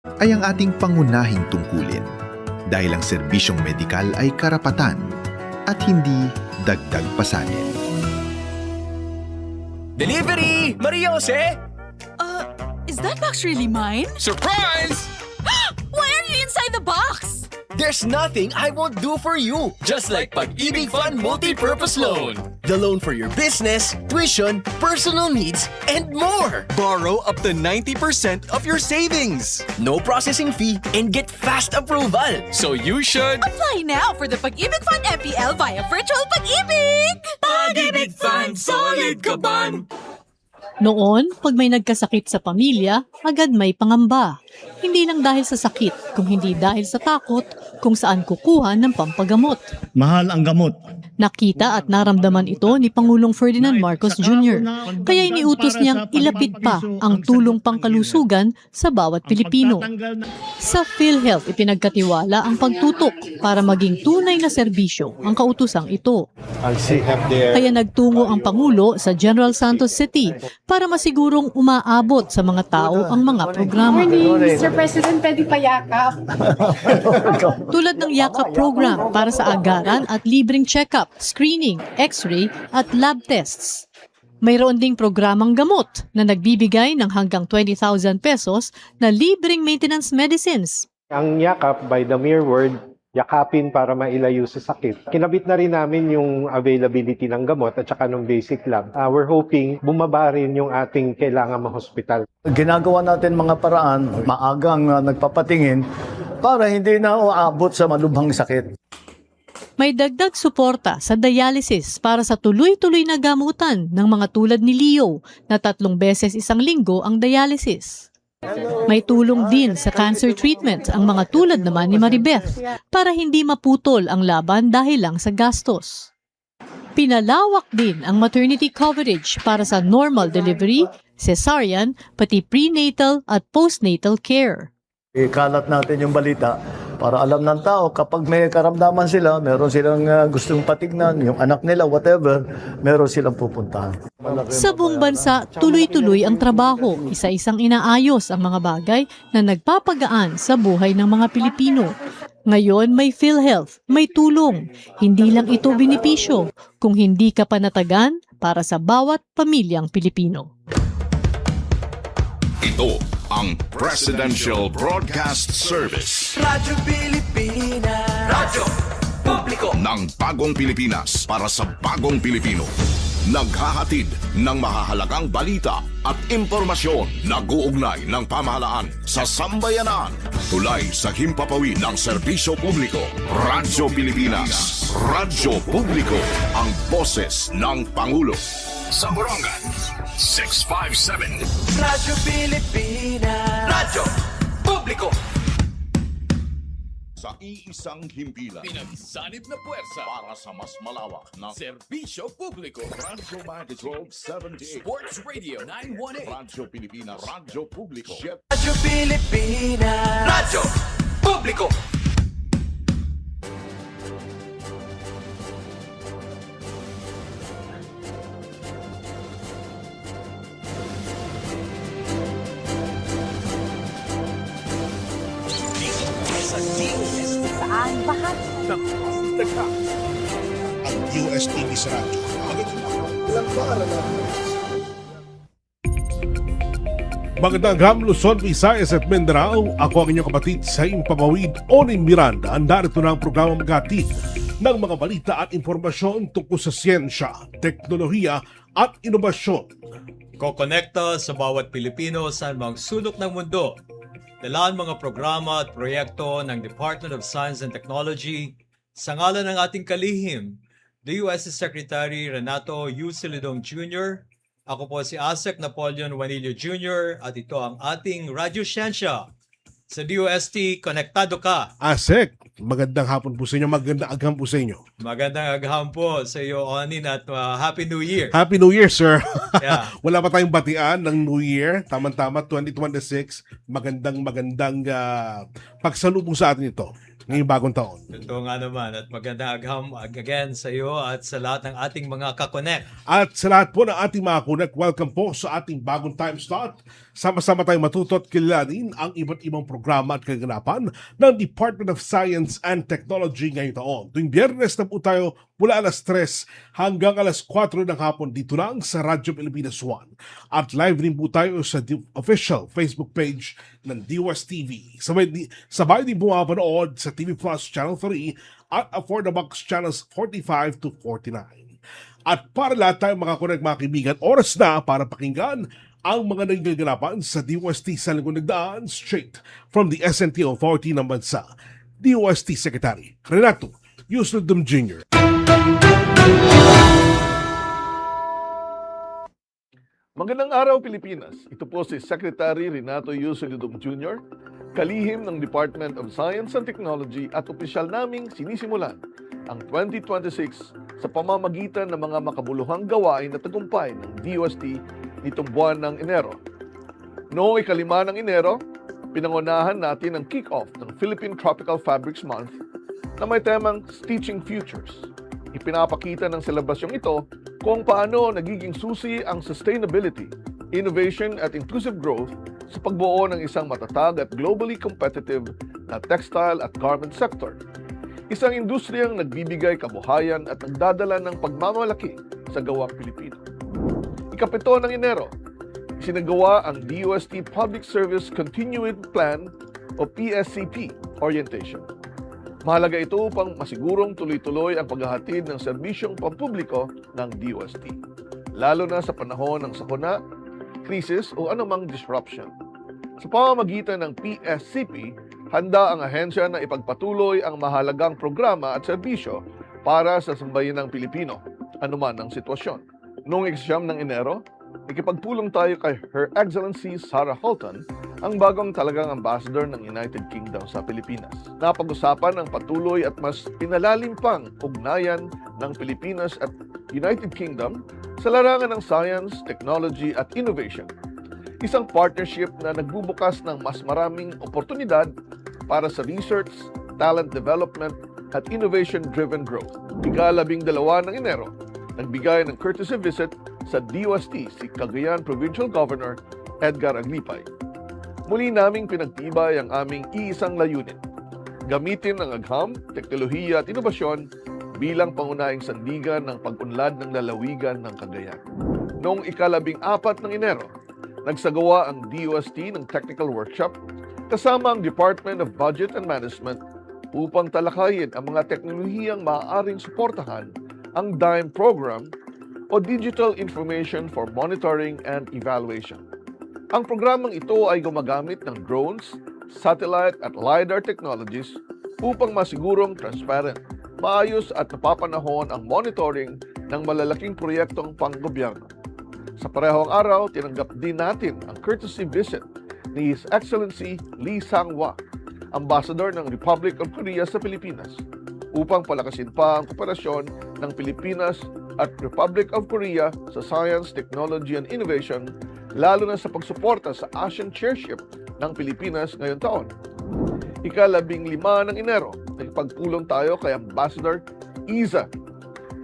ay ang ating pangunahing tungkulin dahil ang serbisyong medikal ay karapatan at hindi dagdag pasanin. Delivery! Maria Jose! Is that box really mine? Surprise! Why are you inside the box? There's nothing I won't do for you. Just like Pag-ibig Fund Multi-Purpose Loan. The loan for your business, tuition, personal needs, and more. Borrow up to 90% of your savings. No processing fee and get fast approval. So you should... Apply now for the Pag-ibig Fund MPL via Virtual Pag-ibig! Pag-ibig Fund, solid kaban! Noon, pag may nagkasakit sa pamilya, agad may pangamba. Hindi lang dahil sa sakit, kung hindi dahil sa takot kung saan kukuha ng pampagamot. Mahal ang gamot. Nakita at naramdaman ito ni Pangulong Ferdinand Marcos Jr. Kaya iniutos niyang ilapit pa ang tulong pangkalusugan sa bawat Pilipino. Sa PhilHealth, ipinagkatiwala ang pagtutok para maging tunay na serbisyo ang kautusang ito. Kaya nagtungo ang Pangulo sa General Santos City para masigurong umaabot sa mga tao ang mga programa. Mr. President, pwede payakap. Tulad ng Yakap program para sa agaran at libreng check-up, screening, x-ray at lab tests. Mayroon ding programang gamot na nagbibigay ng hanggang 20,000 pesos na libreng maintenance medicines. Ang yakap, by the mere word, yakapin para mailayo sa sakit. Kinabit na rin namin yung availability ng gamot at saka ng basic lab. We're hoping bumaba rin yung ating kailangan ma-hospital. Ginagawa natin mga paraan, maagang nagpapatingin para hindi na uabot sa malubhang sakit. May dagdag suporta sa dialysis para sa tuloy-tuloy na gamutan ng mga tulad ni Leo na 3 beses isang linggo ang dialysis. May tulong din sa cancer treatment ang mga tulad naman ni Maribeth para hindi maputol ang laban dahil lang sa gastos. Pinalawak din ang maternity coverage para sa normal delivery, cesarean, pati prenatal at postnatal care. Ikalat natin yung balita para alam ng tao kapag may karamdaman sila, meron silang gustong patignan, yung anak nila, whatever, meron silang pupuntahan. Sa buong bansa, tuloy-tuloy ang trabaho, isa-isang inaayos ang mga bagay na nagpapagaan sa buhay ng mga Pilipino. Ngayon may PhilHealth, may tulong. Hindi lang ito benepisyo, kung hindi ka panatagan para sa bawat pamilyang Pilipino. Ito ang Presidential Broadcast Service. Radyo Pilipinas. Radyo Publiko. Ng bagong Pilipinas para sa bagong Pilipino. Naghahatid ng mahahalagang balita at impormasyon na guugnay ng pamahalaan sa sambayanan. Tulay sa himpapawid ng serbisyo publiko. Radyo Pilipinas. Radyo Publiko. Ang boses ng Pangulo. Sa Borongan, 657. Radyo Pilipinas. Radyo Publiko. Sa iisang himpilan. Pinagsanib na puwersa Para sa mas malawak na serbisyo publiko. Radyo Magic 78. Sports Radio 918. Radyo Pilipinas. Radyo Publiko. Radyo Pilipinas. Radyo Publiko. Ang USTV sa radyo. Magandang hapon Luzon, Visayas at Mindanao. Ako ang inyong kapatid sa Impapawid, Onin Miranda. Narito na ang programa maghatid ng mga balita at informasyon tungkol sa siyensya, teknolohiya at inobasyon. Kokonekta sa bawat Pilipino sa mga sulok ng mundo. Dalaan mga programa at proyekto ng Department of Science and Technology sa ngalan ng ating kalihim, the U.S. Secretary Renato U. Silidong Jr., ako po si Asek Napoleon Juanillo Jr. at ito ang ating Radyo Siyensya. Sa DOST, konektado ka. Asek, magandang hapon po sa inyo, magandang agham po sa inyo. Magandang agham po sa iyo, Onin, at Happy New Year. Happy New Year, sir. Yeah. Wala pa tayong batian ng New Year. Tama-tama, 2026. Magandang pagsalubong sa atin ito ngayong bagong taon. Totoo nga naman at magandang agham again sa iyo at sa lahat ng ating mga kakonek. At sa lahat po ng ating mga connect, welcome po sa ating bagong time slot Sama-sama tayong matuto at kilalanin ang iba't ibang programa at kaganapan ng Department of Science and Technology ngayong taon. Tuwing Biyernes na po tayo mula alas 3 hanggang alas 4 ng hapon dito lang sa Radyo Pilipinas 1. At live din po tayo sa official Facebook page ng DOSTV. Sabay din po mapanood sa TV Plus Channel 3 at For the Box Channels 45 to 49. At para lahat tayong makakunag mga kaibigan, oras na para pakinggan ang mga nagaganapan sa DOST sa linggo nagdaan straight from the SNT Authority ng bansa. DOST Secretary Renato Yusnudum Jr. Magandang araw Pilipinas. Ito po si Secretary Renato Yusnudum Jr., kalihim ng Department of Science and Technology at opisyal naming sinisimulan ang 2026 sa pamamagitan ng mga makabuluhang gawain na tagumpay ng DOST nitong buwan ng Enero. Noong ika-5 ng Enero, pinangunahan natin ang kick-off ng Philippine Tropical Fabrics Month na may temang Stitching Futures. Ipinapakita ng selebrasyong ito kung paano nagiging susi ang sustainability, innovation at inclusive growth sa pagbuo ng isang matatag at globally competitive na textile at garment sector. Isang industriyang nagbibigay kabuhayan at nagdadala ng pagmamalaki sa gawang Pilipino. Ika-7 ng Enero, isinagawa ang DOST Public Service Continuing Plan o PSCP orientation. Mahalaga ito upang masigurong tuloy-tuloy ang paghahatid ng serbisyong pampubliko ng DOST, lalo na sa panahon ng sakuna, krisis o anumang disruption. Sa pamamagitan ng PSCP, handa ang ahensya na ipagpatuloy ang mahalagang programa at serbisyo para sa sambayanang Pilipino, anuman ang sitwasyon. Noong 9 ng Enero, ikipagpulong tayo kay Her Excellency Sarah Halton, ang bagong talagang ambassador ng United Kingdom sa Pilipinas. Napag-usapan ang patuloy at mas pinalalim pang ugnayan ng Pilipinas at United Kingdom sa larangan ng science, technology at innovation. Isang partnership na nagbubukas ng mas maraming oportunidad para sa research, talent development at innovation-driven growth. Ika-12 ng Enero, nagbigay ng courtesy visit sa DOST si Cagayan Provincial Governor Edgar Aglipay. Muli naming pinagtibay ang aming iisang layunin, gamitin ang agham, teknolohiya at inobasyon bilang pangunahing sandigan ng pag-unlad ng lalawigan ng Cagayan. Noong ika-14 ng Enero, nagsagawa ang DOST ng technical workshop kasama ang Department of Budget and Management upang talakayin ang mga teknolohiyang maaaring suportahan ang DIME program o Digital Information for Monitoring and Evaluation. Ang programang ito ay gumagamit ng drones, satellite at LiDAR technologies upang masigurong transparent, maayos at napapanahon ang monitoring ng malalaking proyektong panggobyerno. Sa parehong araw, tinanggap din natin ang courtesy visit ni His Excellency Lee Sang-hwa, Ambassador ng Republic of Korea sa Pilipinas, upang palakasin pa ang kooperasyon ng Pilipinas at Republic of Korea sa science, technology, and innovation, lalo na sa pagsuporta sa Asian Chairship ng Pilipinas ngayong taon. Ika-15 ng Enero, nagpagpulong tayo kay Ambassador Iza,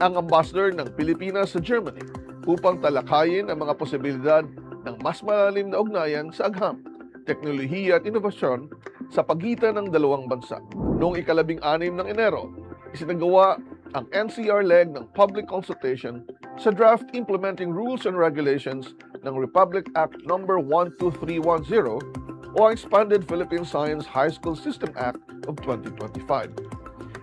ang Ambassador ng Pilipinas sa Germany, upang talakayin ang mga posibilidad ng mas malalim na ugnayan sa agham, teknolohiya at inobasyon sa pagitan ng dalawang bansa. Noong ika-16 ng Enero, isinagawa ang NCR leg ng public consultation sa draft implementing rules and regulations ng Republic Act No. 12310 o ang Expanded Philippine Science High School System Act of 2025.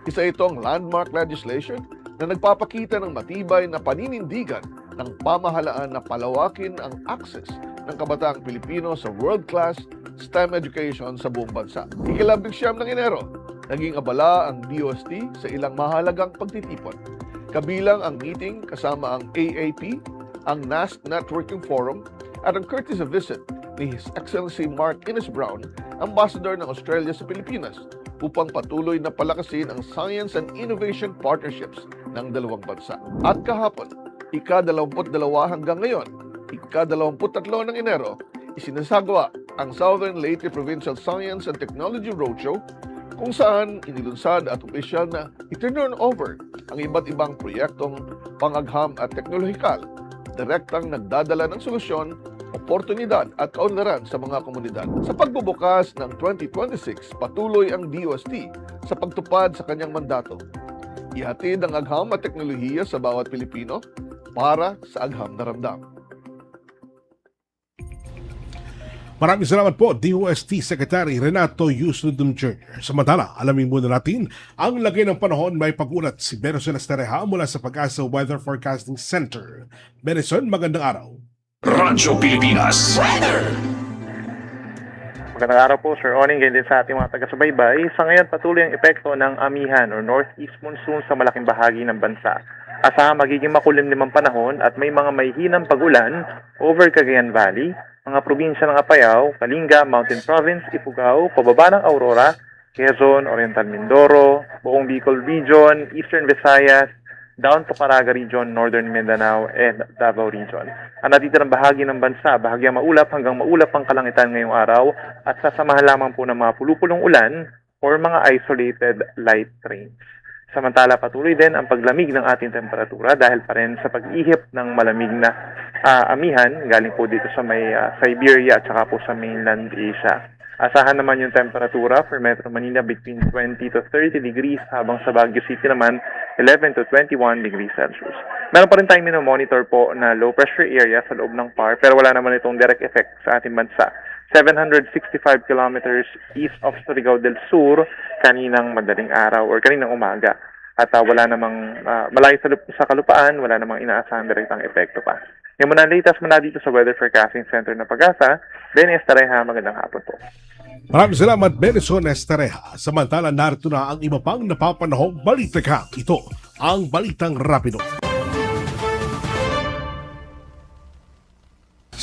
Isa itong landmark legislation na nagpapakita ng matibay na paninindigan ng pamahalaan na palawakin ang access ng kabataang Pilipino sa world-class STEM education sa buong bansa. Ika-19 ng Enero, naging abala ang DOST sa ilang mahalagang pagtitipon. Kabilang ang meeting kasama ang AAP, ang NASC Networking Forum, at ang courtesy visit ni His Excellency Mark Innes Brown, Ambassador ng Australia sa Pilipinas, upang patuloy na palakasin ang science and innovation partnerships ng dalawang bansa. At kahapon, ika-22 hanggang ngayon, ika-23 ng Enero, isinasagawa ang Southern Leyte Provincial Science and Technology Roadshow, kung saan inilunsad at opisyal na iturn over ang iba't ibang proyektong pangagham at teknolohikal, direktang nagdadala ng solusyon oportunidad at kaunlaran sa mga komunidad. Sa pagbubukas ng 2026, patuloy ang DOST sa pagtupad sa kanyang mandato. Ihatid ang agham at teknolohiya sa bawat Pilipino para sa agham na ramdam. Maraming salamat po, DOST Secretary Renato Yusnudum Jr. Samantala, alamin muna natin ang lagay ng panahon. May pag-ulat si Benson Estereha mula sa Pag-asa Weather Forecasting Center. Benson, magandang araw. Radyo Pilipinas. Magandang araw po, Sir Oning, ganyan din sa ating mga taga-subaybay. Sa ngayon, patuloy ang epekto ng amihan o northeast monsoon sa malaking bahagi ng bansa. Asahan magiging makulimlim ang panahon at may mga mahihinang pag-ulan over Cagayan Valley, mga probinsya ng Apayao, Kalinga, Mountain Province, Ifugao, pababa ng Aurora, Quezon, Oriental Mindoro, buong Bicol Region, Eastern Visayas, down to Caraga Region, Northern Mindanao, and Davao Region. Ang natitirang bahagi ng bansa, bahagyang maulap hanggang maulap ang kalangitan ngayong araw at sasamahan lamang po ng mga pulupulong ulan or mga isolated light rains. Samantala, patuloy din ang paglamig ng ating temperatura dahil pa rin sa pag-ihip ng malamig na amihan galing po dito sa may Siberia at saka po sa mainland Asia. Asahan naman yung temperatura for Metro Manila between 20 to 30 degrees habang sa Baguio City naman 11 to 21 degrees Celsius. Meron pa rin tayong minomonitor po na low pressure area sa loob ng PAR pero wala naman itong direct effect sa ating bansa. 765 kilometers east of Surigao del Sur kaninang madaling araw or kaninang umaga. At wala namang malayo sa kalupaan, wala namang inaasahang direktang epekto pa. Yung muna latest muna dito sa Weather Forecasting Center ng Pag-asa, Benny Estareja, magandang hapon po. Maraming salamat, Benson Estereha. Samantala, narito na ang iba pang napapanahong balita ka. Ito ang Balitang Rapido.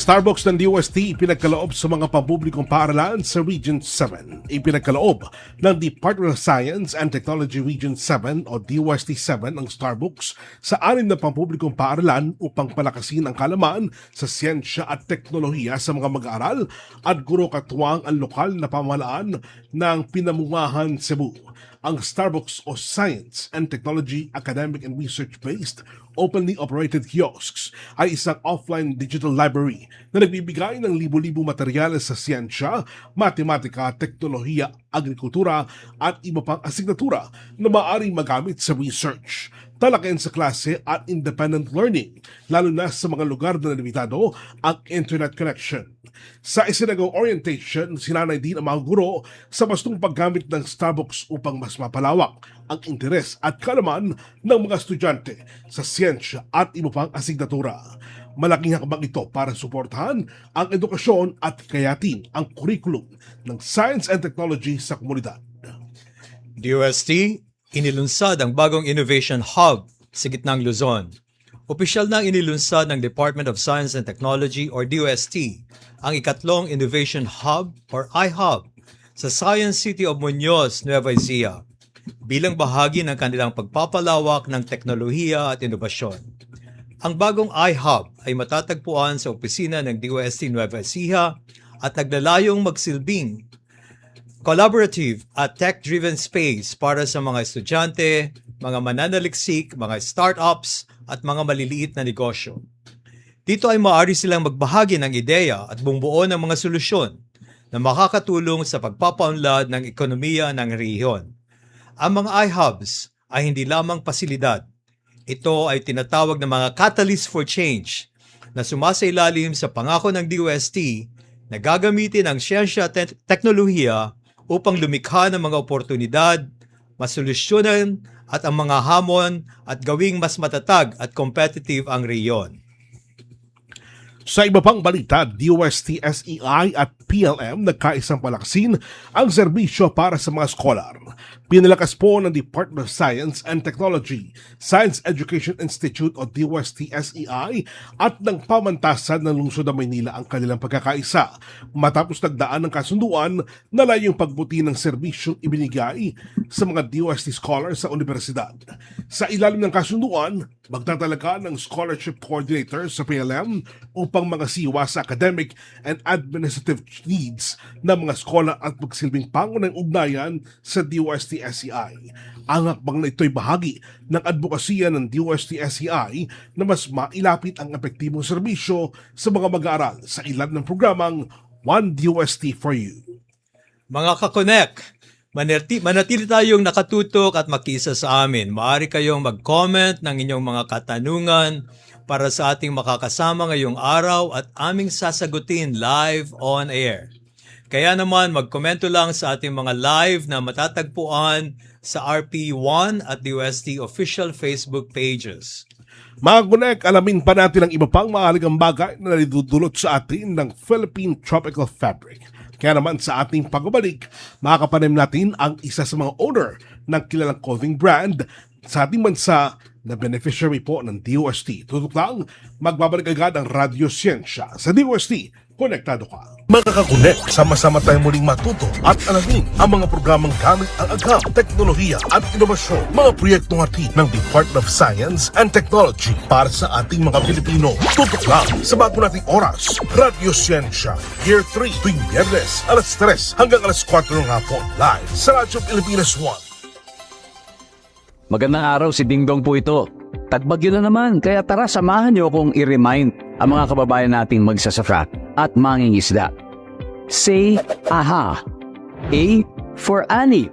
Starbucks ng DOST ipinagkaloob sa mga pampublikong paaralan sa Region 7. Ipinagkaloob ng Department of Science and Technology Region 7 o DOST-7 ang Starbucks sa 6 na pampublikong paaralan upang palakasin ang kalaman sa siyensya at teknolohiya sa mga mag-aaral at guro katuwang ang lokal na pamahalaan ng Pinamungahan Cebu. Ang Starbucks o Science and Technology Academic and Research-based openly operated kiosks ay isang offline digital library na nagbibigay ng libo-libo materyales sa siyensya, matematika, teknolohiya, agrikultura at iba pang asignatura na maaaring magamit sa research, talakayan sa klase at independent learning, lalo na sa mga lugar na limitado ang internet connection. Sa isinagawang orientation, sinanay din ang mga guro sa bastong paggamit ng Starbucks upang mas mapalawak ang interes at kalaman ng mga estudyante sa siyensya at iba pang asignatura. Malaking hakbang ito para suportahan ang edukasyon at hikayatin ang kurikulum ng Science and Technology sa komunidad. DOST, inilunsad ang bagong Innovation Hub sa gitnang Luzon. Opisyal na inilunsad ng Department of Science and Technology or DOST ang ikatlong Innovation Hub or iHub sa Science City of Muñoz, Nueva Ecija bilang bahagi ng kanilang pagpapalawak ng teknolohiya at inobasyon. Ang bagong iHub ay matatagpuan sa opisina ng DOST Nueva Ecija at naglalayong magsilbing collaborative at tech-driven space para sa mga estudyante, mga mananaliksik, mga startups at mga maliliit na negosyo. Dito ay maaari silang magbahagi ng ideya at bumuo ng mga solusyon na makakatulong sa pagpapaunlad ng ekonomiya ng rehiyon. Ang mga iHubs ay hindi lamang pasilidad. Ito ay tinatawag na mga catalyst for change na sumasailalim sa pangako ng DOST na gagamitin ang siyensya at teknolohiya upang lumikha ng mga oportunidad, masolusyonan at ang mga hamon at gawing mas matatag at competitive ang rehiyon. Sa iba pang balita, DOST, SEI at PLM nagkaisang palakasin ang serbisyo para sa mga scholar. Pinalakas po ng Department of Science and Technology, Science Education Institute o DOST-SEI at ng pamantasan ng lungsod ng Maynila ang kanilang pagkakaisa matapos nagdaan ng kasunduan na layong pagbuti ng serbisyong ibinigay sa mga DOST scholars sa universidad. Sa ilalim ng kasunduan, magtatalaga ng scholarship coordinator sa PLM upang upang mangasiwa sa academic and administrative needs ng mga eskola at magsilbing pangunahing ugnayan sa DOST-SEI. Ang hakbang na ito'y bahagi ng advokasya ng DOST-SEI na mas mailapit ang epektibong serbisyo sa mga mag-aaral sa ilan ng programang One DOST for You. Mga kakonek, manatili tayong nakatutok at makisa sa amin. Maaari kayong mag-comment ng inyong mga katanungan para sa ating makakasama ngayong araw at aming sasagutin live on air. Kaya naman magkomento lang sa ating mga live na matatagpuan sa RP1 at DOST official Facebook pages. Mga kunek, alamin pa natin ang iba pang mahalagang bagay na nadudulot sa atin ng Philippine Tropical Fabric. Kaya naman sa ating pagbabalik, makakapanim natin ang isa sa mga owner ng kilalang clothing brand sa ating bansa na beneficiary po ng DOST. Tutok lang, magbabalik agad ang Radyo Siyensya sa DOST. Konektado ka. Mga kakunek, sama-sama tayo muling matuto at alamin ang mga programang gamit ang agham, teknolohiya at inovasyon, mga proyektong hatid ng Department of Science and Technology para sa ating mga Pilipino. Tutok lang sa bago nating oras, Radyo Siyensya, Year 3, tuwing Biyernes, alas 3 hanggang alas 4 ng hapon, live sa Radyo Pilipinas 1. Magandang araw, si Dingdong po ito. Tagbagyo na naman, kaya tara samahan niyo akong i-remind ang mga kababayan nating magsasaka at mangingisda. Say AHA. A for ani.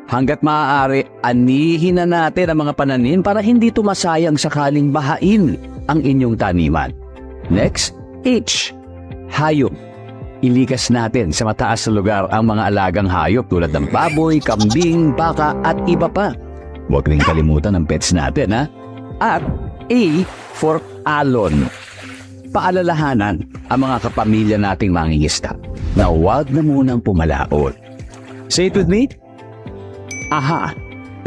Hanggat maaari, anihin na natin ang mga pananim para hindi tumasayang sakaling bahain ang inyong taniman. Next, H. Hayop. Ilikas natin sa mataas na lugar ang mga alagang hayop tulad ng baboy, kambing, baka at iba pa. Huwag rin kalimutan ang pets natin, ha? At A for alon. Paalalahanan ang mga kapamilya nating mangingisda na huwag na munang pumalaot. Say it with me. AHA.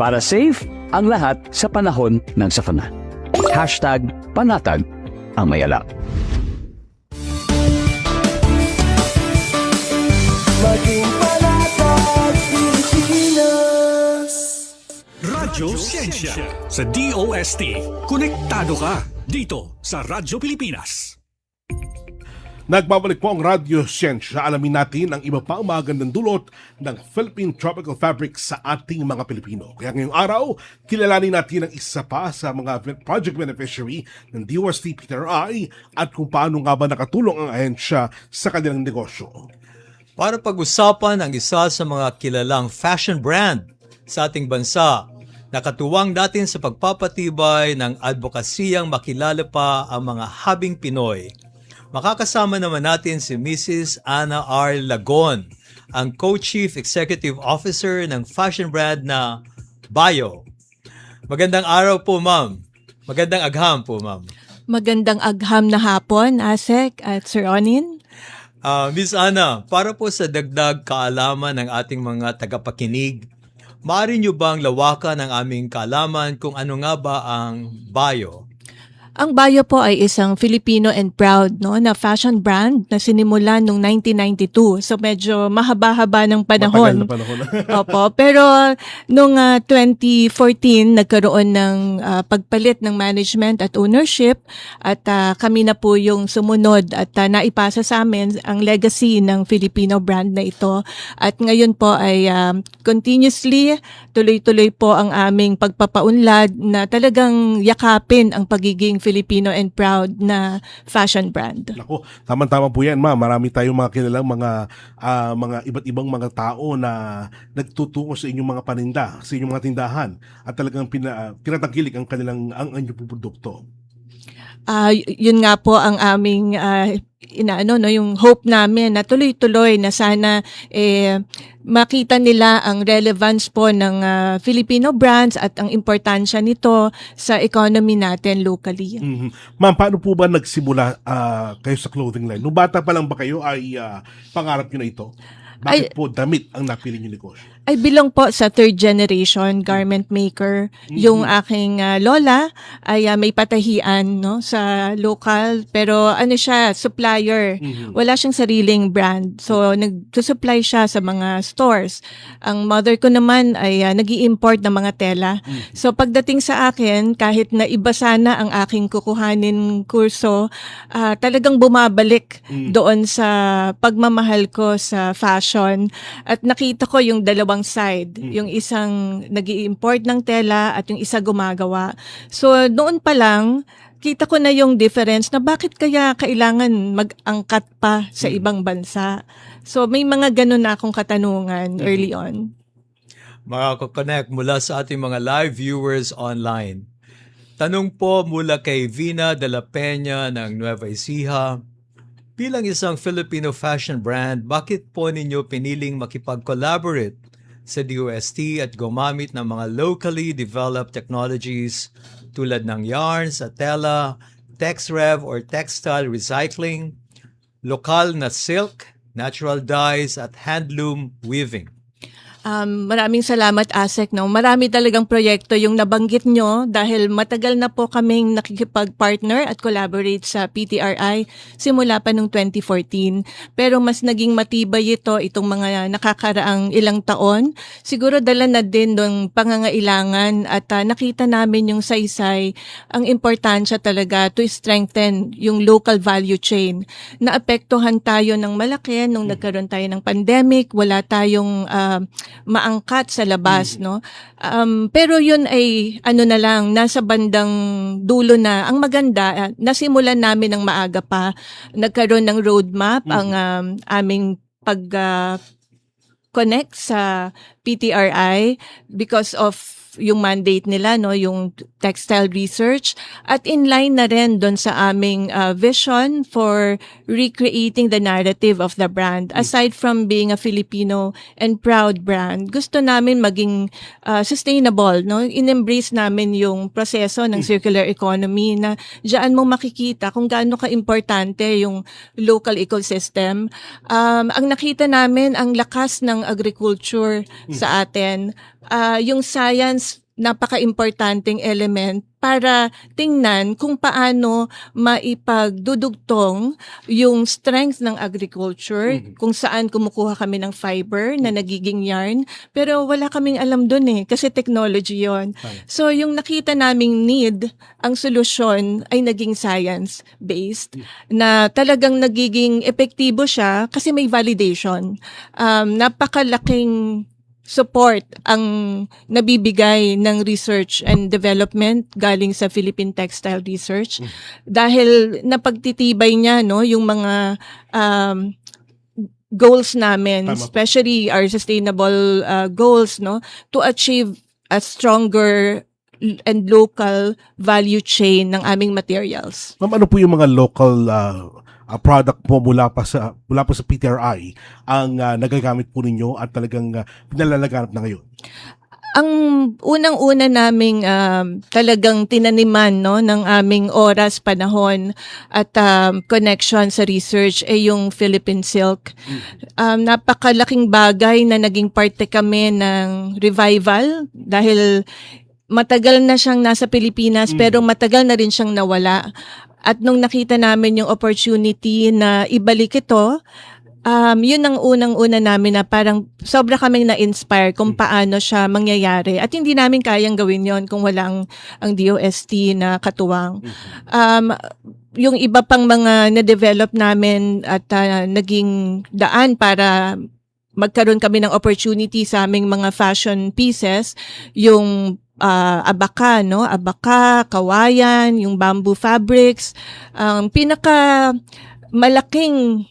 Para safe ang lahat sa panahon ng sakuna. #panatag ang mayala. Maging panatag Pilipinas. Radyo Siyensya sa DOST. Konektado ka dito sa Radyo Pilipinas. Nagbabalik po ang Radyo Siyensya. Alamin natin ang iba pang magandang dulot ng Philippine Tropical Fabric sa ating mga Pilipino. Kaya ngayong araw, kilalanin natin ang isa pa sa mga project beneficiary ng DOST PTRI at kung paano nga ba nakatulong ang ahensya sa kanilang negosyo. Para pag-usapan ang isa sa mga kilalang fashion brand sa ating bansa, nakatuwang natin sa pagpapatibay ng advokasiyang makilala pa ang mga habing Pinoy. Makakasama naman natin si Mrs. Ana R. Lagon, ang Co-Chief Executive Officer ng fashion brand na Bio. Magandang araw po, ma'am. Magandang agham po, ma'am. Magandang agham na hapon, Asek at Sir Onin. Miss Ana, para po sa dagdag kaalaman ng ating mga tagapakinig, maaari niyo bang lawakan ang aming kaalaman kung ano nga ba ang Bio? Ang Bio po ay isang Filipino and proud na fashion brand na sinimulan noong 1992. So medyo mahaba-haba ng panahon. Matagal na panahon. Opo, pero noong 2014 nagkaroon ng pagpalit ng management at ownership at kami na po yung sumunod at naipasa sa amin ang legacy ng Filipino brand na ito. At ngayon po ay continuously tuloy-tuloy po ang aming pagpapaunlad na talagang yakapin ang pagiging Filipino and proud na fashion brand. Naku, tama-tama po yan, ma'am. Marami tayong mga kilalang mga iba't ibang mga tao na nagtutungo sa inyong mga paninda, sa inyong mga tindahan at talagang tinatangkilik ang kanilang ang inyong produkto. Yun nga po ang aming yung hope namin na tuloy-tuloy na sana makita nila ang relevance po ng Filipino brands at ang importansya nito sa economy natin locally. Mm-hmm. Ma'am, paano po ba nagsimula kayo sa clothing line? Nung bata pa lang ba kayo ay pangarap nyo na ito? Bakit po damit ang napili niyo negosyo? I belong po sa third generation garment maker. Yung aking lola ay may patahian no sa local, pero ano siya, supplier. Wala siyang sariling brand. So nagsusupply siya sa mga stores. Ang mother ko naman ay nag-i-import ng mga tela. So pagdating sa akin, kahit na iba sana ang aking kukuhanin kurso, talagang bumabalik doon sa pagmamahal ko sa fashion. At nakita ko yung dalawang side, yung isang nag-i-import ng tela at yung isa gumagawa. So noon pa lang, kita ko na yung difference na bakit kaya kailangan mag-angkat pa sa ibang bansa. So may mga ganun na akong katanungan early on. Makaka-connect mula sa ating mga live viewers online. Tanong po mula kay Vina de la Peña ng Nueva Ecija. Bilang isang Filipino fashion brand, bakit po ninyo piniling makipag-collaborate sa DOST at gumamit ng mga locally developed technologies tulad ng yarns at tela, TexRev or textile recycling, lokal na silk, natural dyes at handloom weaving? Maraming salamat, Asek. No? Marami talagang proyekto yung nabanggit nyo dahil matagal na po kaming nakikipag-partner at collaborate sa PTRI simula pa noong 2014. Pero mas naging matibay itong mga nakakaraang ilang taon. Siguro dala na din ng pangangailangan at nakita namin yung saysay, ang importansya talaga to strengthen yung local value chain. Naapektuhan tayo ng malaki nung nagkaroon tayo ng pandemic, wala tayong maangkat sa labas, no? Pero yun ay ano na lang, nasa bandang dulo na. Ang maganda, nasimulan namin ng maaga pa. Nagkaroon ng roadmap ang aming connect sa PTRI because of yung mandate nila, no, yung textile research, at in line na rin doon sa aming vision for recreating the narrative of the brand. Aside from being a Filipino and proud brand, gusto namin maging sustainable, no? In-embrace namin yung proseso ng circular economy na diyan mo makikita kung gaano ka-importante yung local ecosystem. Ang nakita namin, ang lakas ng agriculture sa atin, yung science, napaka-importanting element para tingnan kung paano maipagdudugtong yung strength ng agriculture, kung saan kumukuha kami ng fiber na nagiging yarn, pero wala kaming alam dun kasi technology yon. So yung nakita naming need, ang solusyon ay naging science-based, na talagang nagiging epektibo siya kasi may validation. Napakalaking support ang nabibigay ng research and development galing sa Philippine Textile Research dahil napagtitibay niya, no, yung mga goals namin, especially our sustainable goals, no, to achieve a stronger and local value chain ng aming materials. Ma'am, ano po yung mga local product po mula pa sa PTRI ang nagagamit po ninyo at talagang pinalalaganap na ngayon? Ang unang-una naming talagang tinaniman, no, ng aming oras, panahon at connection sa research ay yung Philippine Silk. Napakalaking bagay na naging parte kami ng revival dahil matagal na siyang nasa Pilipinas pero matagal na rin siyang nawala. At nung nakita namin yung opportunity na ibalik ito, yun ang unang-una namin na parang sobra kaming na-inspire kung paano siya mangyayari. At hindi namin kayang gawin yon kung walang ang DOST na katuwang. Yung iba pang mga na-develop namin at naging daan para magkaroon kami ng opportunity sa aming mga fashion pieces, yung abaka, no? Abaka, kawayan, yung bamboo fabrics. Pinaka malaking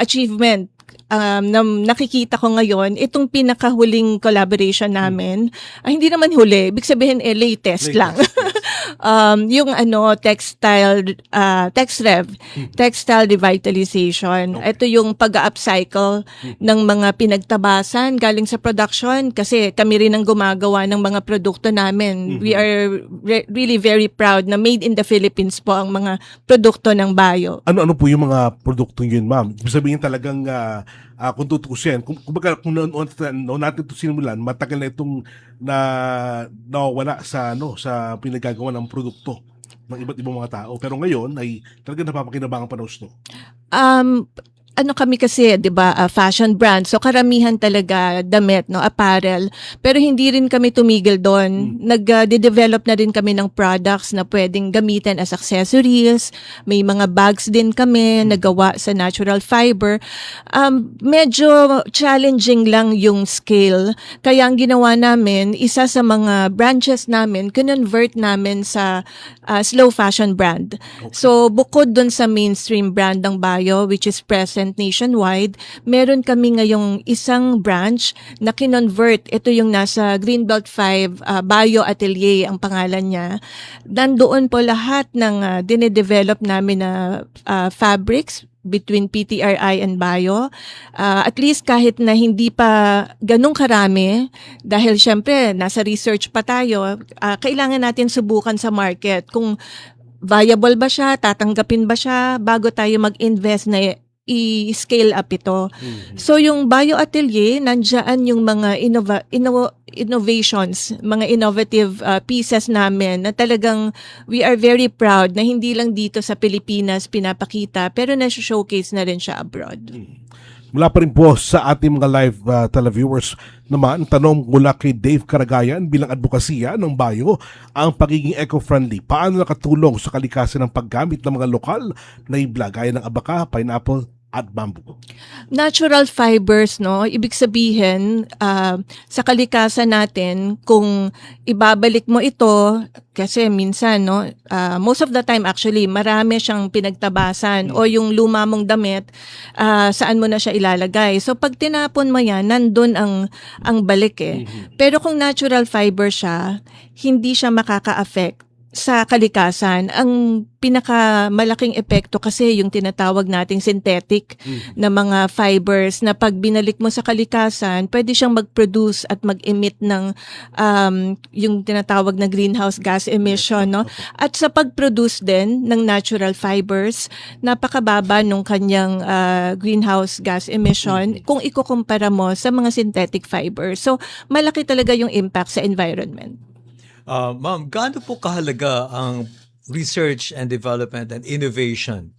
achievement na nakikita ko ngayon, itong pinakahuling collaboration namin, hindi naman huli, ibig sabihin latest lang. Yung TexRev, textile revitalization. Ito yung pag-upcycle ng mga pinagtabasan galing sa production kasi kami rin ang gumagawa ng mga produkto namin. We are really very proud na made in the Philippines po ang mga produkto ng Bayo. Ano po yung mga produktong yun, ma'am? Ibig sabihin talagang kung tutusin, kumbaga kung noon natin ito sinimulan, matagal na itong nawawala sa sa pinagagawa ng produkto ng iba't ibang mga tao. Pero ngayon ay talagang napapakinabangan pa no. Ano kami kasi, 'di ba, fashion brand. So karamihan talaga damit, apparel. Pero hindi rin kami tumigil doon. Nag-develop na rin kami ng products na pwedeng gamitin as accessories. May mga bags din kami nagawa sa natural fiber. Medyo challenging lang yung scale. Kaya ang ginawa namin, isa sa mga branches namin, convert namin sa slow fashion brand. So bukod doon sa mainstream brand ng Bio, which is present nationwide, meron kami ngayong isang branch na kinonvert. Ito yung nasa Greenbelt 5 Bio Atelier ang pangalan niya. Nandoon po lahat ng dinedevelop namin na fabrics between PTRI and Bio. At least kahit na hindi pa ganun karami, dahil syempre nasa research pa tayo, kailangan natin subukan sa market kung viable ba siya, tatanggapin ba siya bago tayo mag-invest na i-scale up ito. So yung Bio Atelier, nandiyan yung mga innovations, mga innovative pieces namin na talagang we are very proud na hindi lang dito sa Pilipinas pinapakita, pero na-showcase na rin siya abroad. Mula pa rin po sa ating mga live televiewers naman, tanong mula kay Dave Caragayan bilang advokasya ng Bio, ang pagiging eco-friendly, paano nakatulong sa kalikasan ng paggamit ng mga lokal na ibla gaya ng abaka, pineapple, at bamboo? Natural fibers, ibig sabihin, sa kalikasan natin, kung ibabalik mo ito, kasi minsan, most of the time actually, marami siyang pinagtabasan o yung luma mong damit, saan mo na siya ilalagay. So pag tinapon mo yan, nandun ang balik eh. Pero kung natural fiber siya, hindi siya makaka-affect sa kalikasan. Ang pinakamalaking epekto kasi yung tinatawag nating synthetic na mga fibers na pag binalik mo sa kalikasan, pwede siyang mag-produce at mag-emit ng yung tinatawag na greenhouse gas emission. At sa pag-produce din ng natural fibers, napakababa nung kanyang greenhouse gas emission kung ikukumpara mo sa mga synthetic fibers. So, malaki talaga yung impact sa environment. Ma'am, gaano po kahalaga ang research and development and innovation,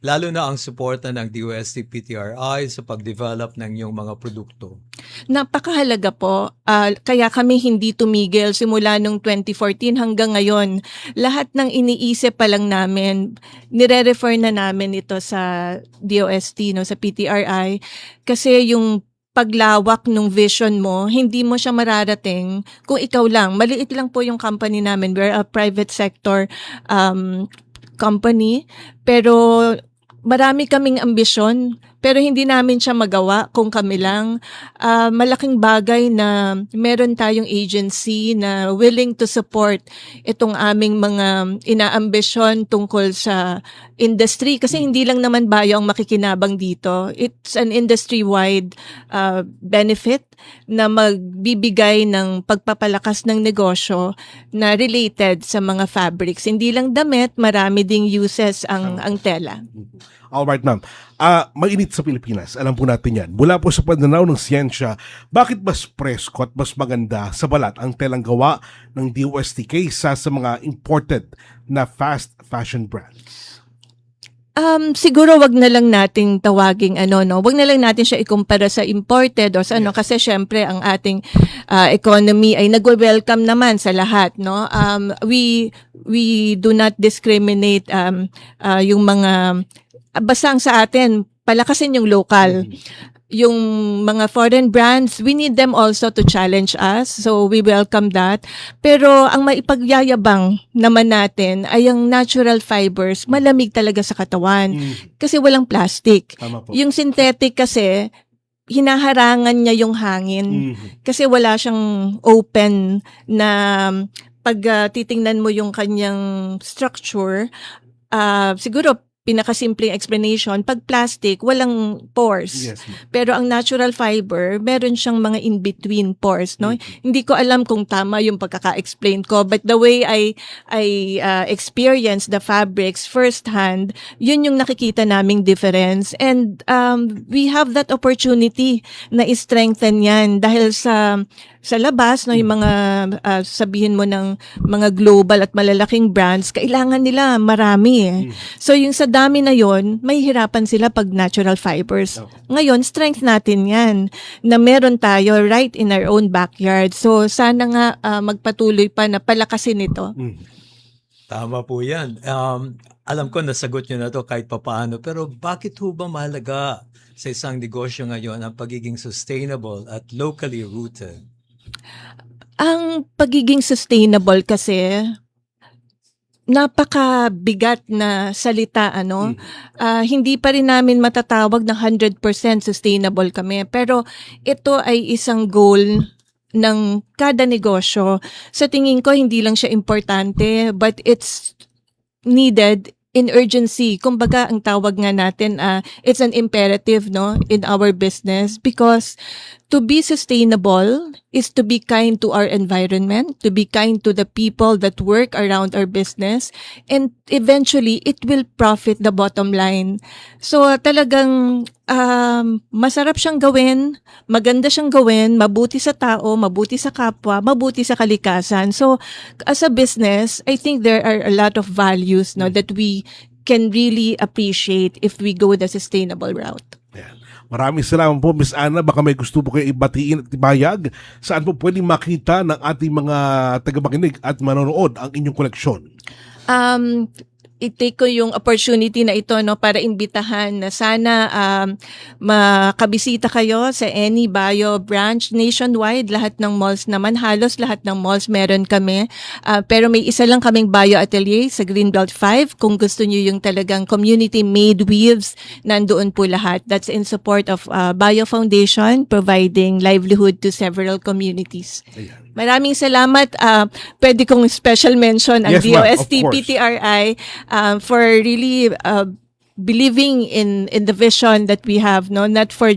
lalo na ang suporta ng DOST PTRI sa pag-develop ng iyong mga produkto? Napakahalaga po. Kaya kami hindi tumigil simula nung 2014 hanggang ngayon. Lahat ng iniisip pa lang namin, nire-refer na namin ito sa DOST, sa PTRI, kasi yung paglawak ng vision mo, hindi mo siya mararating kung ikaw lang. Maliit lang po yung company namin. We're a private sector company, pero marami kaming ambisyon, pero hindi namin siya magawa kung kami lang. Malaking bagay na meron tayong agency na willing to support itong aming mga inaambisyon tungkol sa industry. Kasi hindi lang naman Bio ang makikinabang dito. It's an industry-wide benefit na magbibigay ng pagpapalakas ng negosyo na related sa mga fabrics. Hindi lang damit, marami ding uses ang tela. Alright, ma'am. Mainit sa Pilipinas, alam po natin yan. Mula po sa pananaw ng siyensya, bakit mas presko at mas maganda sa balat ang telang gawa ng DOST kaysa sa mga imported na fast fashion brands? Siguro wag na lang nating tawaging wag na lang natin siya ikumpara sa imported o sa kasi syempre ang ating economy ay nagwe-welcome naman sa lahat, we do not discriminate yung mga basta sa atin palakasin yung local. Yung mga foreign brands, we need them also to challenge us. So we welcome that. Pero ang maipagyayabang naman natin ay ang natural fibers, malamig talaga sa katawan. Kasi walang plastic. Yung synthetic kasi, hinaharangan niya yung hangin. Kasi wala siyang open na pag titingnan mo yung kanyang structure, siguro pinakasimpleng explanation, pag plastic, walang pores. Yes, ma'am. Pero ang natural fiber, meron siyang mga in-between pores, no? Hindi ko alam kung tama yung pagkaka-explain ko, but the way I experience the fabrics firsthand, yun yung nakikita naming difference. And we have that opportunity na i-strengthen yan dahil sa labas, no, yung mga sabihin mo ng mga global at malalaking brands, kailangan nila marami eh. So yung sa dami na yon, may hirapan sila pag natural fibers. Ngayon, strength natin yan na meron tayo right in our own backyard. So sana nga magpatuloy pa na palakasin ito. Tama po yan. Alam ko nasagot nyo na to kahit papaano, pero bakit ho ba mahalaga sa isang negosyo ngayon ang pagiging sustainable at locally rooted? Ang pagiging sustainable kasi, napakabigat na salita, ano? Hindi pa rin namin matatawag na 100% sustainable kami. Pero ito ay isang goal ng kada negosyo. Sa tingin ko, hindi lang siya importante, but it's needed in urgency. Kumbaga, ang tawag nga natin, it's an imperative, no, in our business, because to be sustainable is to be kind to our environment, to be kind to the people that work around our business, and eventually, it will profit the bottom line. So, talagang masarap siyang gawin, maganda siyang gawin, mabuti sa tao, mabuti sa kapwa, mabuti sa kalikasan. So, as a business, I think there are a lot of values, no, that we can really appreciate if we go the sustainable route. Maraming salamat po, Miss Ana. Baka may gusto po kayo ibatiin at ibayag. Saan po pwedeng makita ng ating mga tagamakinig at manonood ang inyong koleksyon? I-take ko yung opportunity na ito, no, para imbitahan na sana makabisita kayo sa any Bio branch nationwide. Lahat ng malls naman, halos lahat ng malls meron kami. Pero may isa lang kaming Bio Atelier sa Greenbelt 5. Kung gusto niyo yung talagang community-made weaves, nandoon po lahat. That's in support of Bio Foundation, providing livelihood to several communities. Maraming salamat. Pwede kong special mention ang DOST PTRI for really believing in the vision that we have, no, not for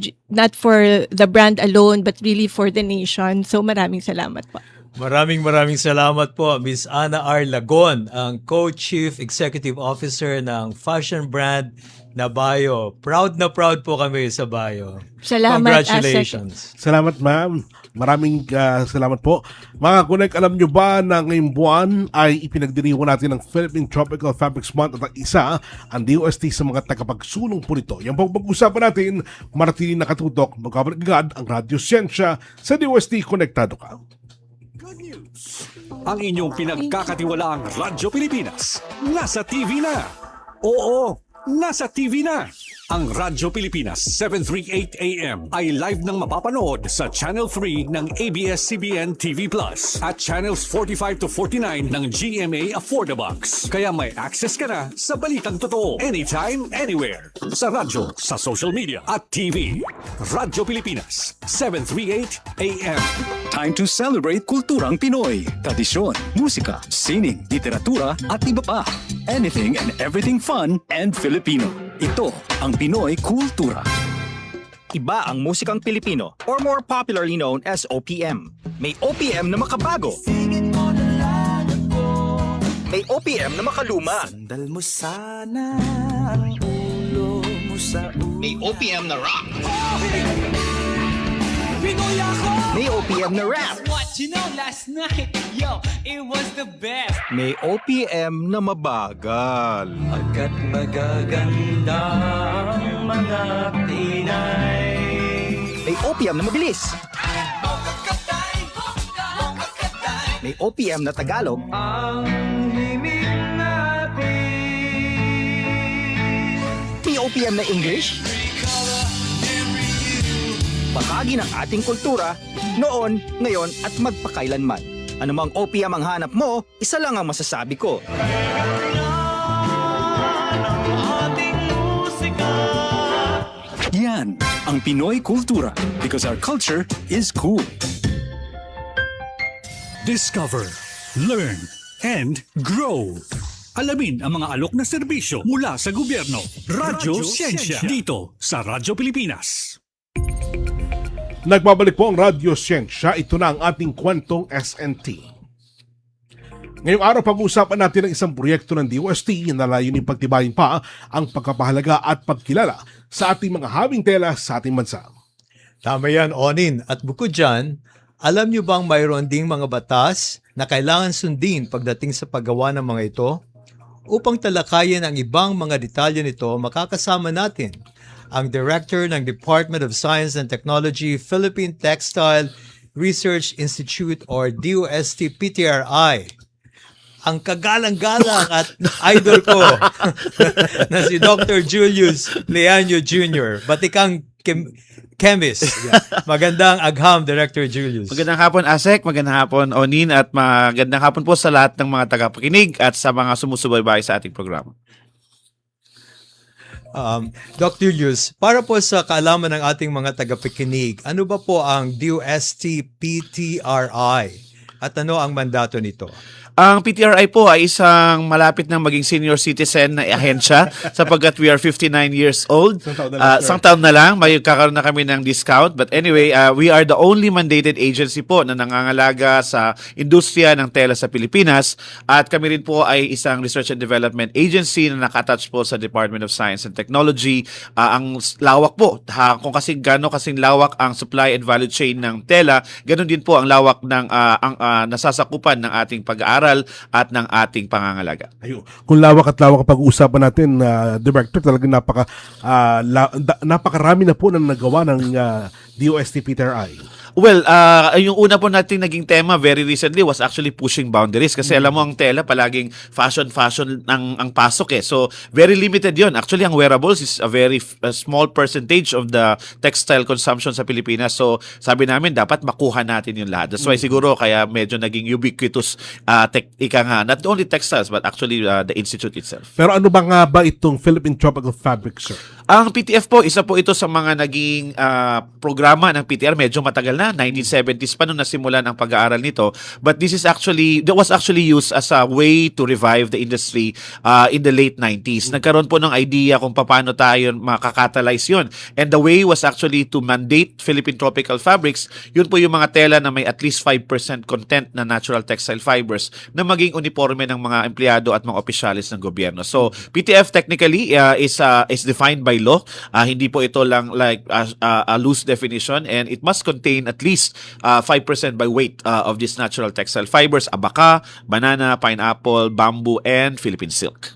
the brand alone but really for the nation. So maraming salamat po. Maraming salamat po, Miss Ana R. Lagon, ang Co-Chief Executive Officer ng fashion brand na Bio. Proud na proud po kami sa Bio. Salamat. Congratulations. Salamat, ma'am. Maraming salamat po. Mga Connect, alam nyo ba na ngayong buwan ay ipinagdiriwang natin ng Philippine Tropical Fabrics Month at ang isa ang DOST sa mga tagapagsulong po nito. Yung pag-usapan natin, maratiling nakatutok, magkabalik agad ang Radyo Siyensya sa DOST. Konektado ka. Ang inyong pinagkakatiwalaang Radyo Pilipinas nasa TV na. Oo, nasa TV na. Ang Radyo Pilipinas 738 AM ay live nang mapapanood sa Channel 3 ng ABS-CBN TV Plus at Channels 45 to 49 ng GMA Affordabox. Kaya may access ka na sa balitang totoo anytime, anywhere. Sa radyo, sa social media at TV. Radyo Pilipinas 738 AM. Time to celebrate kulturang Pinoy. Tradisyon, musika, sining, literatura at iba pa. Anything and everything fun and Filipino. Ito ang Pinoy Kultura. Iba ang musikang Pilipino or more popularly known as OPM. May OPM na makabago. May OPM na makaluma. Sandal mo sana ang ulo mo sa ulo. May OPM na rock. May OPM na rap. What you know last night, yo, it was the best. May OPM na mabagal. Agad magaganda ang mga Pinay. May OPM na mabilis. May OPM na Tagalog. Ang himig natin. May OPM na English. Bahagi ng ating kultura, noon, ngayon at magpakailanman. Anumang OPM ang hanap mo, isa lang ang masasabi ko. Yan ang Pinoy Kultura because our culture is cool. Discover, learn, and grow. Alamin ang mga alok na serbisyo mula sa gobyerno. Radyo Siyensya. Dito sa Radyo Pilipinas. Nagbabalik po ang Radyo Siyensya. Ito na ang ating kwentong SNT. Ngayong araw, pag-uusapan natin ang isang proyekto ng DOST na layunin pagtibayin pa ang pagkapahalaga at pagkilala sa ating mga hawing tela sa ating bansa. Tama yan, Onin. At bukod dyan, alam nyo bang mayroon ding mga batas na kailangan sundin pagdating sa paggawa ng mga ito? Upang talakayin ang ibang mga detalye nito, makakasama natin ang Director ng Department of Science and Technology, Philippine Textile Research Institute or DOST-PTRI. Ang kagalang-galang at idol ko na si Dr. Julius Leaño Jr., batikang chemist. Magandang agham, Director Julius. Magandang hapon, Asek. Magandang hapon, Onin. At magandang hapon po sa lahat ng mga tagapakinig at sa mga sumusubaybay sa ating programa. Dr. Julius, para po sa kaalaman ng ating mga tagapakinig, ano ba po ang DOST-PTRI at ano ang mandato nito? Ang PTRI po ay isang malapit na maging senior citizen na ahensya sapagkat we are 59 years old. Isang taon na lang, may kakaroon na kami ng discount. But anyway, we are the only mandated agency po na nangangalaga sa industriya ng tela sa Pilipinas. At kami rin po ay isang research and development agency na nakatouch po sa Department of Science and Technology. Ang lawak po, kung kasing lawak ang supply and value chain ng tela, ganun din po ang lawak ng nasasakupan ng ating pag-aaral at ng ating pangangalaga. Ayun. Kung lawak at lawak ang pag-uusapan natin, Director, talagang napakarami na po na nagawa ng DOST-PTRI. Well, yung una po nating naging tema very recently was actually pushing boundaries kasi alam mo ang tela palaging fashion ang pasok eh. So very limited yon. Actually ang wearables is a very small percentage of the textile consumption sa Pilipinas. So sabi namin dapat makuha natin yung lahat. That's why siguro kaya medyo naging ubiquitous not only textiles but actually the institute itself. Pero ano ba nga ba itong Philippine Tropical Fabric, sir? Ang PTF po, isa po ito sa mga naging programa ng PTR. Medyo matagal na, 1970s pa nung nasimulan ang pag-aaral nito. But this is that was actually used as a way to revive the industry in the late 90s. Nagkaroon po ng idea kung paano tayo makakatalyze yun. And the way was actually to mandate Philippine Tropical Fabrics. Yun po yung mga tela na may at least 5% content na natural textile fibers na maging uniforme ng mga empleyado at mga opisyalis ng gobyerno. So, PTF technically is defined by law. Hindi po ito lang like a loose definition, and it must contain at least 5% by weight of these natural textile fibers: abaca, banana, pineapple, bamboo, and Philippine silk.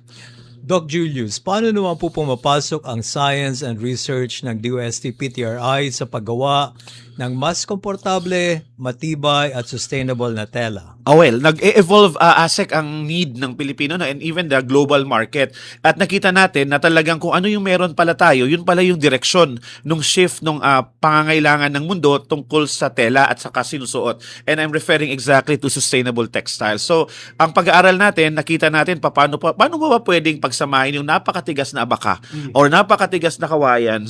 Doc Julius, paano naman po pumapasok ang science and research ng DOST-PTRI sa paggawa ng mas komportable, matibay at sustainable na tela? Well, nag-evolve ASEC ang need ng Pilipino and even the global market. At nakita natin na talagang kung ano yung meron pala tayo, yun pala yung direksyon nung shift nung pangangailangan ng mundo tungkol sa tela at sa sinusuot. And I'm referring exactly to sustainable textiles. So, ang pag-aaral natin, nakita natin paano ba pwedeng pagsamahin yung napakatigas na abaka or napakatigas na kawayan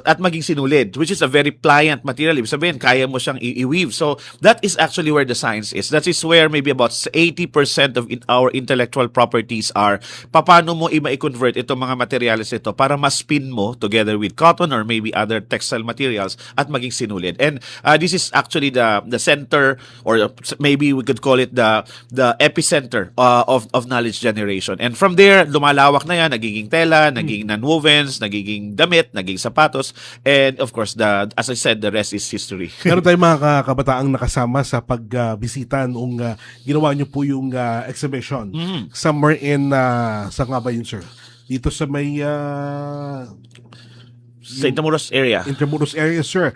at maging sinulid, which is a very pliant material. Ibig sabihin, kaya mo siyang i-weave. So, that is actually where the science is. That is where maybe about 80% of our intellectual properties are. Paano mo i-convert itong mga materials ito para ma-spin mo together with cotton or maybe other textile materials at maging sinulid. And this is actually the center, or maybe we could call it the epicenter of knowledge generation. And from there, lumalawak na yan, nagiging tela, naging nonwovens, nagiging damit, naging sapatos, and of course, as I said, the rest is history. Meron tayong mga kabataang nakasama sa pagbisita noong ginawa niyo po yung exhibition. Somewhere in, saan nga ba yun, sir? Dito sa may... sa Intramuros area. Intramuros area, sir.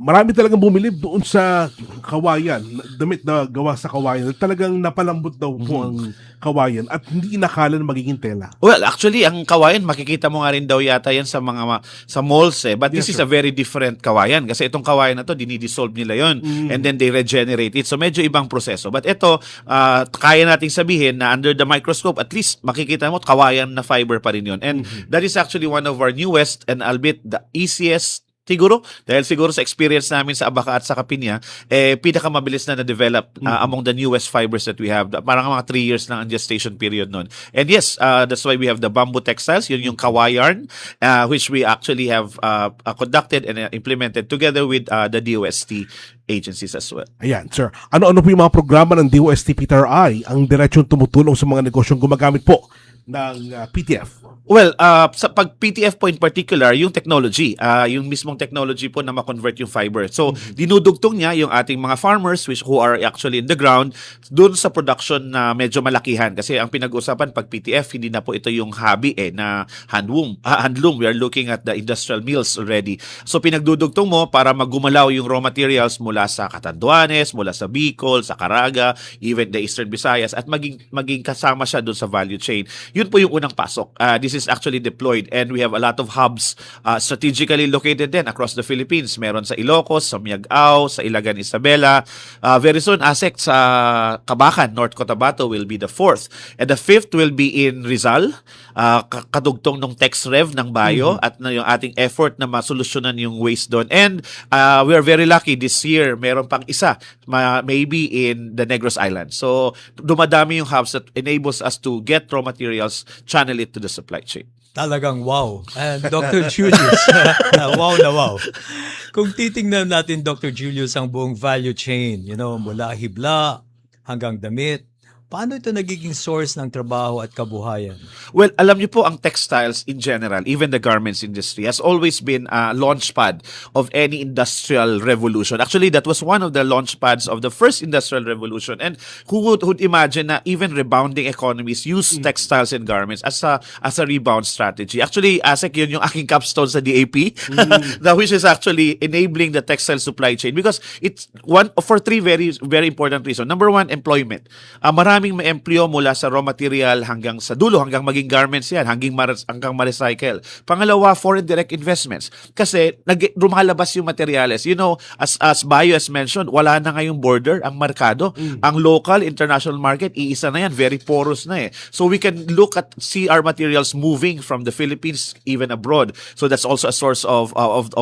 Marami talagang bumilib doon sa kawayan, damit na gawa sa kawayan. Talagang napalambot daw po ang kawayan at hindi inakala na magiging tela. Well, actually, ang kawayan, makikita mo nga rin daw yata yan sa malls eh. But this is a very different kawayan kasi itong kawayan na to, dinidissolve nila yon and then they regenerate it. So medyo ibang proseso. But ito, kaya nating sabihin na under the microscope, at least makikita mo, kawayan na fiber pa rin yun. And that is actually one of our newest and albeit the easiest Siguro, dahil siguro sa experience namin sa Abaca at sa Kapinya, pinakamabilis na na-develop among the newest fibers that we have. Parang mga 3 years lang ang gestation period nun. And yes, that's why we have the bamboo textiles, yun yung Kawayarn, which we actually have conducted and implemented together with the DOST agencies as well. Ayan, sir. Ano-ano po yung mga programa ng DOST PTRI ang diretsyon tumutulong sa mga negosyong gumagamit po ng PTF? Well, sa pag PTF po in particular, yung technology, yung mismong technology po na ma-convert yung fiber. So, dinudugtong niya yung ating mga farmers who are actually in the ground dun sa production na medyo malakihan. Kasi ang pinag-usapan pag PTF, hindi na po ito yung hobby na handloom. We are looking at the industrial mills already. So, pinagdudugtong mo para magumalaw yung raw materials mula sa Catanduanes, mula sa Bicol, sa Caraga, even the Eastern Visayas, at maging kasama siya dun sa value chain. Yun po yung unang pasok. This is actually deployed and we have a lot of hubs strategically located din across the Philippines. Meron sa Ilocos, sa Miagao, sa Ilagan, Isabela. Very soon, ASEC sa Kabacan, North Cotabato will be the 4th. And the 5th will be in Rizal, kadugtong ng TexRev ng Bayo at na yung ating effort na masolusyonan yung waste doon. And we are very lucky this year, meron pang isa, maybe in the Negros Island. So, dumadami yung hubs that enables us to get raw materials, channel it to the supply chain. Talagang wow. And Dr. Julius, wow na wow. Kung titingnan natin, Dr. Julius, ang buong value chain, mula hibla hanggang damit, paano ito nagiging source ng trabaho at kabuhayan? Well, alam niyo po, ang textiles in general, even the garments industry, has always been a launchpad of any industrial revolution. Actually, that was one of the launchpads of the first industrial revolution. And who would imagine na even rebounding economies use textiles and garments as a rebound strategy? Actually, ASEC, yun yung aking capstone sa DAP, which is actually enabling the textile supply chain because it's one for 3 very, very important reasons. Number 1, employment. Maraming ma-empleo mula sa raw material hanggang sa dulo, hanggang maging garments yan, hanggang ma-recycle. Pangalawa, foreign direct investments. Kasi lumalabas yung materials. As Bayo has mentioned, wala na ngayong border ang merkado. Ang local, international market, iisa na yan. Very porous na eh. So we can see our materials moving from the Philippines even abroad. So that's also a source of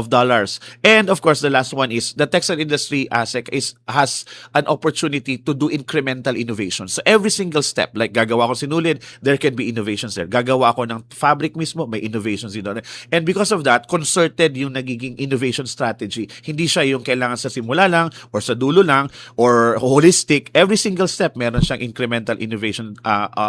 dollars. And of course, the last one is the textile industry, ASEC, has an opportunity to do incremental innovation. So every single step, like gagawa ko sinulid, there can be innovations there. Gagawa ko ng fabric mismo, may innovations din doon. And because of that, concerted yung nagiging innovation strategy. Hindi siya yung kailangan sa simula lang or sa dulo lang or holistic. Every single step, meron siyang incremental innovation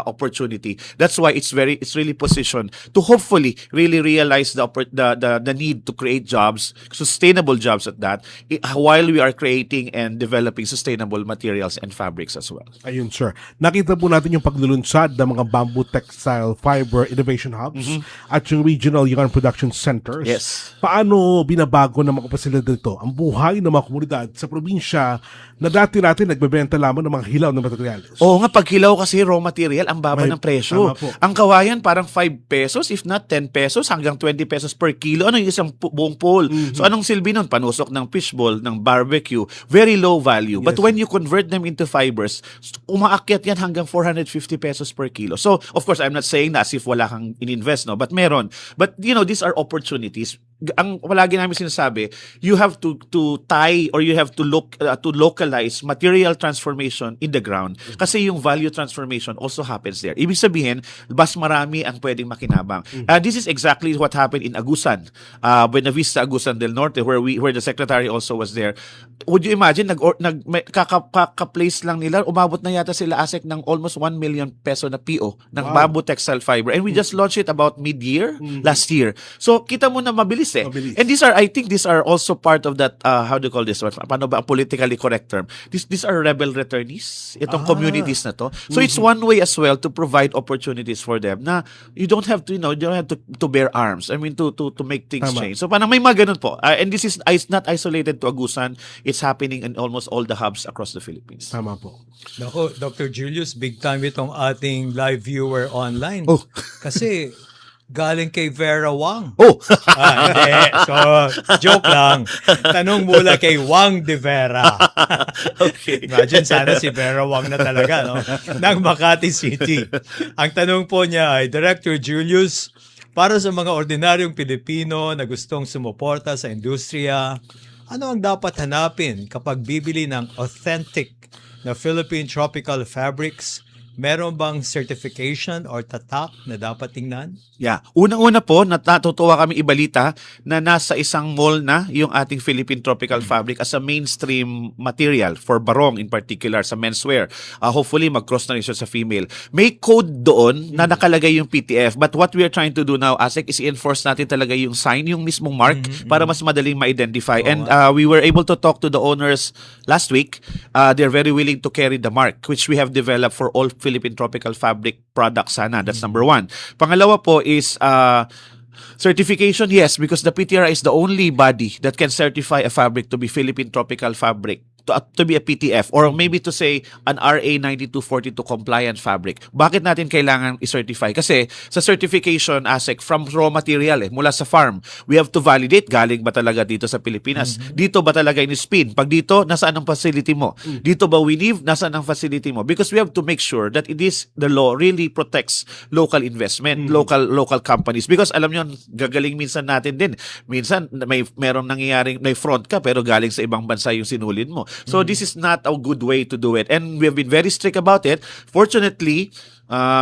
opportunity. That's why it's really positioned to hopefully really realize the need to create jobs, sustainable jobs at that, while we are creating and developing sustainable materials and fabrics as well. Ayun, sir. Nakita po natin yung paglulunsad ng mga bamboo textile fiber innovation hubs at yung regional yarn production centers. Yes. Paano binabago ng mga pasilidad dito ang buhay ng mga komunidad sa probinsya na dati natin nagbebenta lamang ng mga hilaw na materials? Oo nga, pag hilaw kasi raw material, ang baba ng presyo. Ang kawayan parang 5 pesos, if not 10 pesos, hanggang 20 pesos per kilo. Ano yung isang buong pole? So anong silbi nun? Panusok ng fishball, ng barbecue. Very low value. But when you convert them into fibers, umaakyat yan hanggang 450 pesos per kilo. So, of course, I'm not saying na as if wala kang ininvest, no? But meron. But, these are opportunities. Ang palagi namin sinasabi, you have to tie or you have to localize material transformation in the ground. Kasi yung value transformation also happens there. Ibig sabihin, mas marami ang pwedeng makinabang. This is exactly what happened in Agusan, Buena Vista, Agusan del Norte, where the secretary also was there. Would you imagine, kaka-place lang nila, umabot na yata sila ASEC ng almost 1 million peso na PO ng bamboo textile fiber. And we just launched it about mid-year, last year. So, kita mo na mabilis eh. And I think these are also part of that, how do you call this? Paano ba ang politically correct term? These are rebel returnees. Itong communities na to. So, it's one way as well to provide opportunities for them na you don't have to, you don't have to bear arms. I mean, to make things change. So, parang may mga ganun po. And this is not isolated to Agusan. It's happening in almost all the hubs across the Philippines. Tama po. Nako, Dr. Julius, big time itong ating live viewer online. Kasi galing kay Vera Wang. Hindi. So, joke lang. Tanong mula kay Wang de Vera. Okay. Imagine sana si Vera Wang na talaga, no? Ng Makati City. Ang tanong po niya ay, Director Julius, Para sa mga ordinaryong Pilipino na gustong sumuporta sa industriya, ano ang dapat hanapin kapag bibili ng authentic na Philippine tropical fabrics? Meron bang certification or tatak na dapat tingnan? Yeah. Unang-una po, natutuwa kami ibalita na nasa isang mall na yung ating Philippine Tropical Fabric as a mainstream material for barong in particular sa menswear. Hopefully, mag-cross na rin siya sa female. May code doon na nakalagay yung PTF, but what we are trying to do now, ASEC, is i-enforce natin talaga yung sign, yung mismong mark, para mas madaling ma-identify. And we were able to talk to the owners last week. They're very willing to carry the mark, which we have developed for all Philippine Tropical Fabric products sana. That's number one. Pangalawa po is certification, yes, because the PTRI is the only body that can certify a fabric to be Philippine Tropical Fabric, to be a PTF, or maybe to say an RA 9242 compliant fabric. Bakit natin kailangan i-certify? Kasi sa certification, ASEC, from raw material, mula sa farm, we have to validate, galing ba talaga dito sa Pilipinas? Dito ba talaga in-spin? Pag dito, nasaan ang facility mo? Dito ba weave? Nasaan ang facility mo? Because we have to make sure that the law really protects local investment, local companies. Because alam nyo, gagaling minsan natin din. Minsan, merong nangyayaring, may front ka, pero galing sa ibang bansa yung sinulin mo. So this is not a good way to do it. And we have been very strict about it. Fortunately,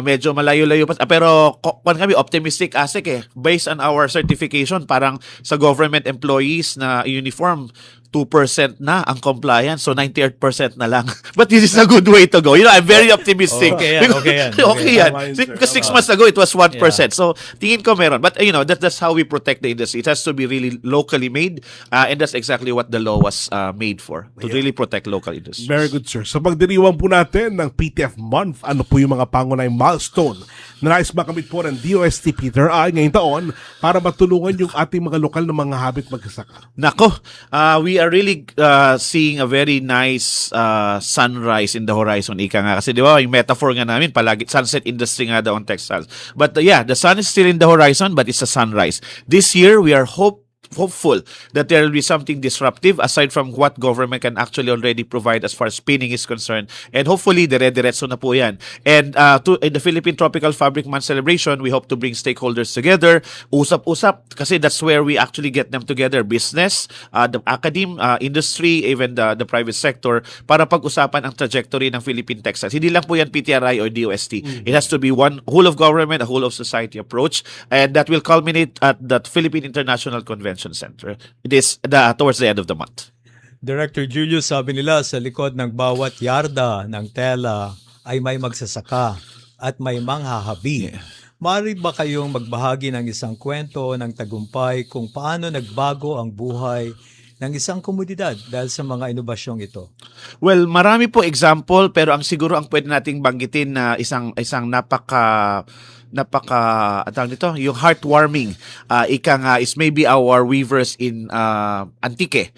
medyo malayo-layo pa. Pero kami optimistic, ASEC, based on our certification, parang sa government employees na uniform, 2% na ang compliance, so 98% na lang. But this is a good way to go. You know, I'm very optimistic. Okay yan. Okay yan. Because 6 months ago, it was 1%. Yeah. So, tingin ko meron. But, you know, that's how we protect the industry. It has to be really locally made, and that's exactly what the law was made for, to really protect local industries. Very good, sir. So, pagdiriwang po natin ng PTF month, ano po yung mga pangunahing milestone na nais makamit po ng DOST PTRI ngayong taon para matulungan yung ating mga lokal na mga habit magsasaka? Nako, we are really seeing a very nice sunrise in the horizon, ika nga. Kasi di ba, yung metaphor nga namin, palagi sunset industry nga daw on textiles. But yeah, the sun is still in the horizon, but it's a sunrise. This year, we are hopeful that there will be something disruptive aside from what government can actually already provide as far as spinning is concerned. And hopefully, dire-diretso na po yan. And in the Philippine Tropical Fabric Month celebration, we hope to bring stakeholders together, usap-usap, kasi that's where we actually get them together. Business, the academe, industry, even the private sector, para pag-usapan ang trajectory ng Philippine textiles. Hindi lang po yan PTRI or DOST. It has to be one whole of government, a whole of society approach, and that will culminate at the Philippine International Convention Center. It is towards the end of the month. Director Julius, sabi nila sa likod ng bawat yarda ng tela ay may magsasaka at may manghahabi. Maaari ba kayong magbahagi ng isang kwento ng tagumpay kung paano nagbago ang buhay ng isang komunidad dahil sa mga inobasyong ito? Well, marami po example, pero ang siguro ang pwede nating banggitin na isang tawag nito, yung heartwarming ika nga is maybe our weavers in Antique,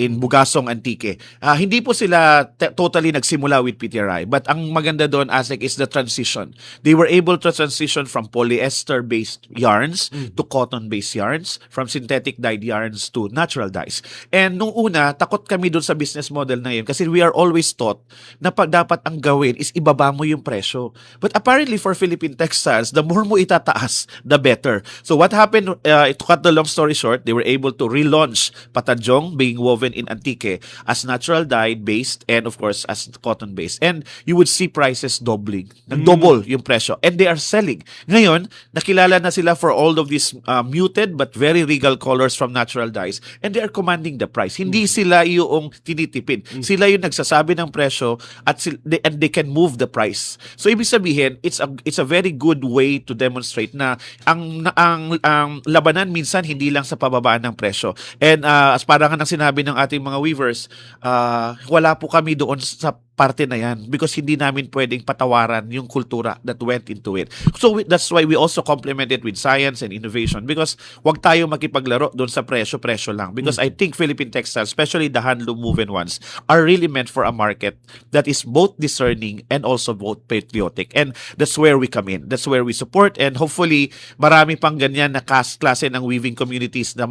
in Bugasong, Antique. Hindi po sila totally nagsimula with PTRI, but ang maganda doon, ASEC, is the transition. They were able to transition from polyester-based yarns to cotton-based yarns, from synthetic dyed yarns to natural dyes. And nung una, takot kami doon sa business model na yun kasi we are always taught na dapat ang gawin is ibaba mo yung presyo. But apparently for Philippine textiles, the more mo itataas, the better. So what happened, to cut the long story short, they were able to relaunch Patanjong being woven in Antique as natural dyed based and of course as cotton based. And you would see prices doubling. Nag-double yung presyo. And they are selling. Ngayon, nakilala na sila for all of these muted but very regal colors from natural dyes. And they are commanding the price. Hindi sila yung tinitipid. Sila yung nagsasabi ng presyo and they can move the price. So ibig sabihin, it's a very good way to demonstrate na ang labanan minsan hindi lang sa pababaan ng presyo. And as parang ng sinabi ng ating mga weavers, wala po kami doon sa parte na yan because hindi namin pwedeng patawaran yung kultura that went into it. So that's why we also complement it with science and innovation because wag tayo makipaglaro doon sa presyo lang because I think Philippine textiles, especially the handloom woven ones, are really meant for a market that is both discerning and also both patriotic. And that's where we come in. That's where we support and hopefully marami pang ganyan na klase ng weaving communities na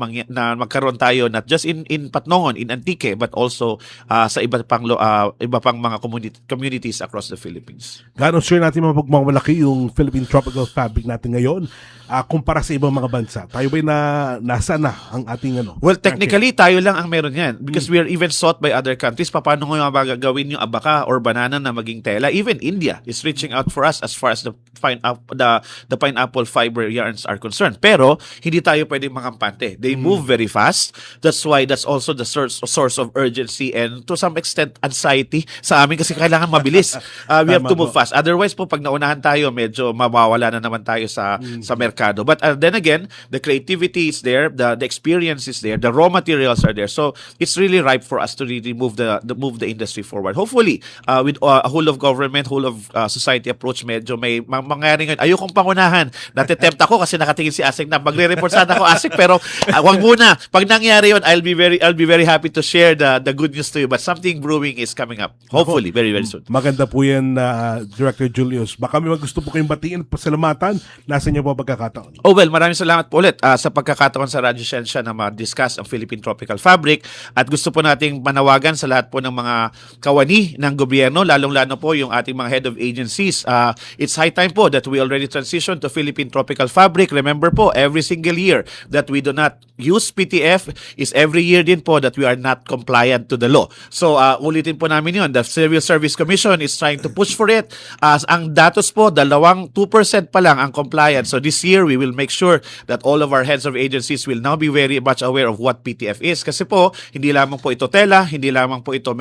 magkaroon tayo not just in Patnongon, in Antique, but also sa iba pang mga communities across the Philippines. Gano'n sure natin mapagmamalaki yung Philippine Tropical Fabric natin ngayon kumpara sa ibang mga bansa? Tayo ba'y nasa na ang ating ano? Well, technically, tayo lang ang meron yan. Because we are even sought by other countries. Paano nga ba gagawin yung abaka or banana na maging tela? Even India is reaching out for us as far as the pineapple fiber yarns are concerned. Pero, hindi tayo pwedeng makampante. They move very fast. That's why that's also the source of urgency and to some extent anxiety sa amin kasi kailangan mabilis. We have to move fast. Otherwise po, pag naunahan tayo, medyo mawawala na naman tayo sa merkado. But then again, the creativity is there, the experience is there, the raw materials are there. So it's really ripe for us to really move the industry forward. Hopefully, with a whole of government, whole of society approach, medyo may mangyari ngayon. Ayokong pangunahan. Natitempt ako kasi nakatingin si Asik na magre-report sana ako, Asik, pero wag muna. Pag nangyari yun, I'll be very happy to share the good news to you. But something brewing is coming up. Hopefully, very soon. Maganda po yan, Director Julius. Baka may gusto po kayong batiin, pasalamatan. Nasa inyo po pagkakataon. Oh well, maraming salamat po ulit sa pagkakataon sa Radyo Siyensya na ma-discuss ang Philippine Tropical Fabric. At gusto po nating manawagan sa lahat po ng mga kawani ng gobyerno, lalong-lalo po yung ating mga head of agencies. It's high time po that we already transition to Philippine Tropical Fabric. Remember po, every single year that we do not use PTF is every year din po that we are not compliant to the law. So, ulitin po namin yun. The Civil Service Commission is trying to push for it. Ang datos po, 2% pa lang ang compliance. So, this year, we will make sure that all of our heads of agencies will now be very much aware of what PTF is. Kasi po, hindi lamang po ito tela, hindi lamang po ito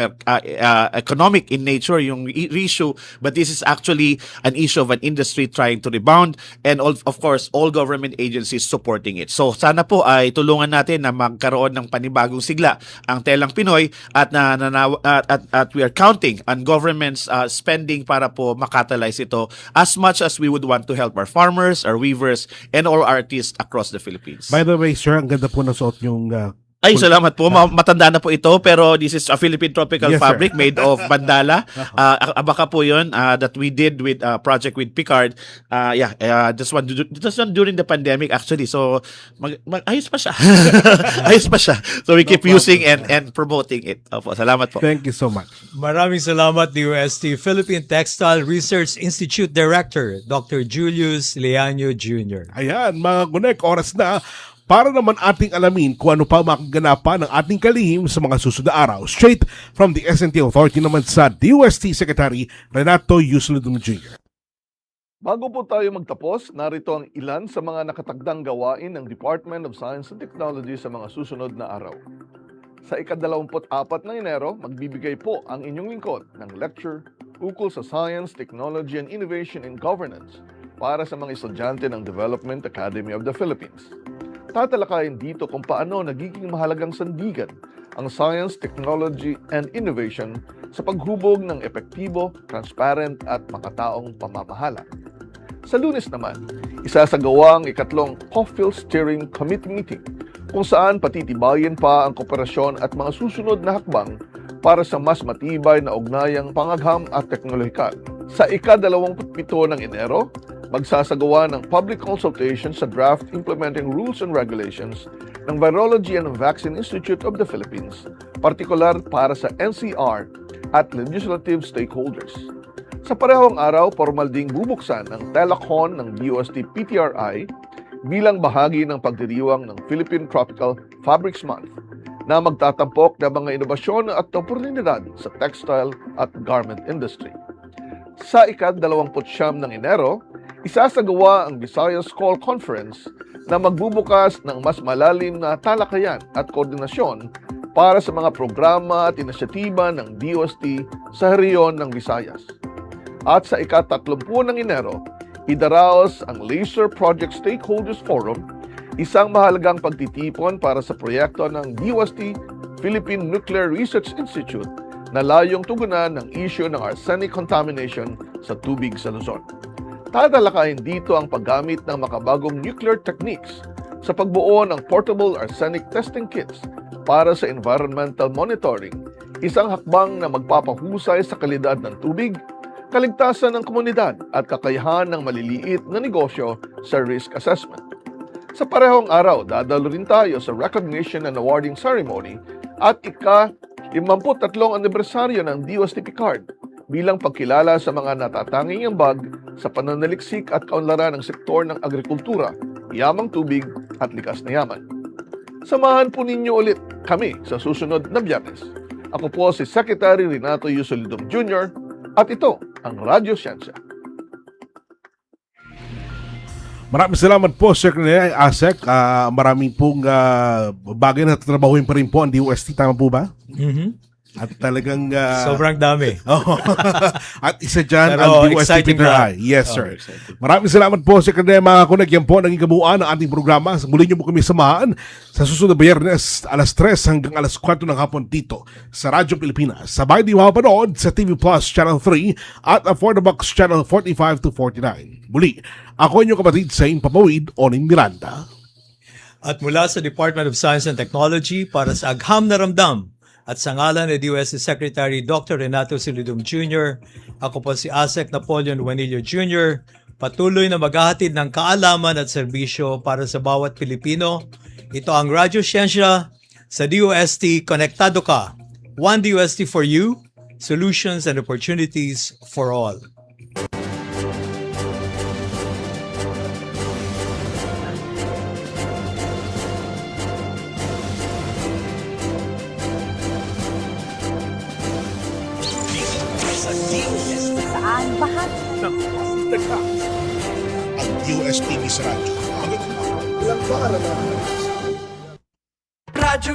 economic in nature, yung issue, but this is actually an issue of an industry trying to rebound and of course, all government agencies supporting it. So, sana po ay tulungan natin na magkaroon ng panibagong sigla ang telang Pinoy at we are counting on government's spending para po makatalyze ito as much as we would want to help our farmers, our weavers, and all artists across the Philippines. By the way, sir, ang ganda po ng suot yung Ay, salamat po. Matanda na po ito, pero this is a Philippine Tropical Fabric made of bandala. Abaka po yun that we did with project with Picard. This one during the pandemic actually. So, ayos pa siya. Ayos pa siya. So, we keep using and promoting it. Opo, salamat po. Thank you so much. Maraming salamat, DOST Philippine Textile Research Institute Director, Dr. Julius Leaño Jr. Ayan, mga gunek, oras na para naman ating alamin kung ano pa makaganapan ng ating kalihim sa mga susunod na araw. Straight from the S&T Authority naman sa DOST Secretary Renato Yusludong Jr. Bago po tayo magtapos, narito ang ilan sa mga nakatagdang gawain ng Department of Science and Technology sa mga susunod na araw. Sa ika-24 ng Enero, magbibigay po ang inyong lingkod ng lecture ukol sa Science, Technology, and Innovation in Governance para sa mga estudyante ng Development Academy of the Philippines. Tatalakayin dito kung paano nagiging mahalagang sandigan ang science, technology, and innovation sa paghubog ng epektibo, transparent, at makataong pamamahala. Sa Lunes naman, isasagawa ang ikatlong COFIL Steering Committee meeting kung saan patitibayin pa ang kooperasyon at mga susunod na hakbang para sa mas matibay na ugnayang pangagham at teknolohikal. Sa ika-27 ng Enero, magsasagawa ng public consultation sa draft implementing rules and regulations ng Virology and Vaccine Institute of the Philippines, partikular para sa NCR at legislative stakeholders. Sa parehong araw, formal ding bubuksan ang Telacon ng DOST PTRI bilang bahagi ng pagdiriwang ng Philippine Tropical Fabrics Month na magtatampok ng mga inobasyon at oportunidad sa textile at garment industry. Sa ika-29 ng Enero, isasagawa ang Visayas Call Conference na magbubukas ng mas malalim na talakayan at koordinasyon para sa mga programa at inisyatiba ng DOST sa rehiyon ng Visayas. At sa ika-30 ng Enero, idaraos ang Laser Project Stakeholders Forum, isang mahalagang pagtitipon para sa proyekto ng DOST Philippine Nuclear Research Institute na layong tugunan ng issue ng arsenic contamination sa tubig sa Luzon. Tatalakayin dito ang paggamit ng makabagong nuclear techniques sa pagbuo ng portable arsenic testing kits para sa environmental monitoring, isang hakbang na magpapahusay sa kalidad ng tubig, kaligtasan ng komunidad at kakayahan ng maliliit na negosyo sa risk assessment. Sa parehong araw, dadalo rin tayo sa recognition and awarding ceremony at ika-53 anibersaryo ng DOST Picard bilang pagkilala sa mga natatanging ambag sa pananaliksik at kaunlaran ng sektor ng agrikultura yamang tubig at likas na yaman. Samahan po ninyo ulit kami sa susunod na Biyernes. Ako po si Secretary Renato Yusolidum Jr. at ito ang Radyo Siyensya. Maraming salamat po, Secretary ASEC. Maraming pong bagay na tatrabahuin pa rin po ang DOST. Tama po ba? At talagang... Sobrang dami. At isa dyan Pero ang DOST exciting Peter na. I. Yes, sir. Maraming salamat po, Secretary. Mga kakunag, yan po ang naging kabuuan ng ating programa. Muli niyo po kami samahan sa susunod na Biyernes, alas 3 hanggang alas 4 ng hapon dito sa Radyo Pilipinas. Sabay di mapapanood sa TV Plus Channel 3 at For the Box Channel 45 to 49. Muli, ako inyong kapatid sa Impapawid, Oning Miranda. At mula sa Department of Science and Technology para sa Agham na Ramdam at sa ngalan ni DOST Secretary Dr. Renato Yusolidum Jr., ako po si ASEC Napoleon Juanillo Jr., patuloy na maghahatid ng kaalaman at serbisyo para sa bawat Pilipino. Ito ang Radyo Siyensya sa DOST. Konektado ka. One DOST for you, solutions and opportunities for all. Saan bahagi ng ang UST Miss Radyo. Radyo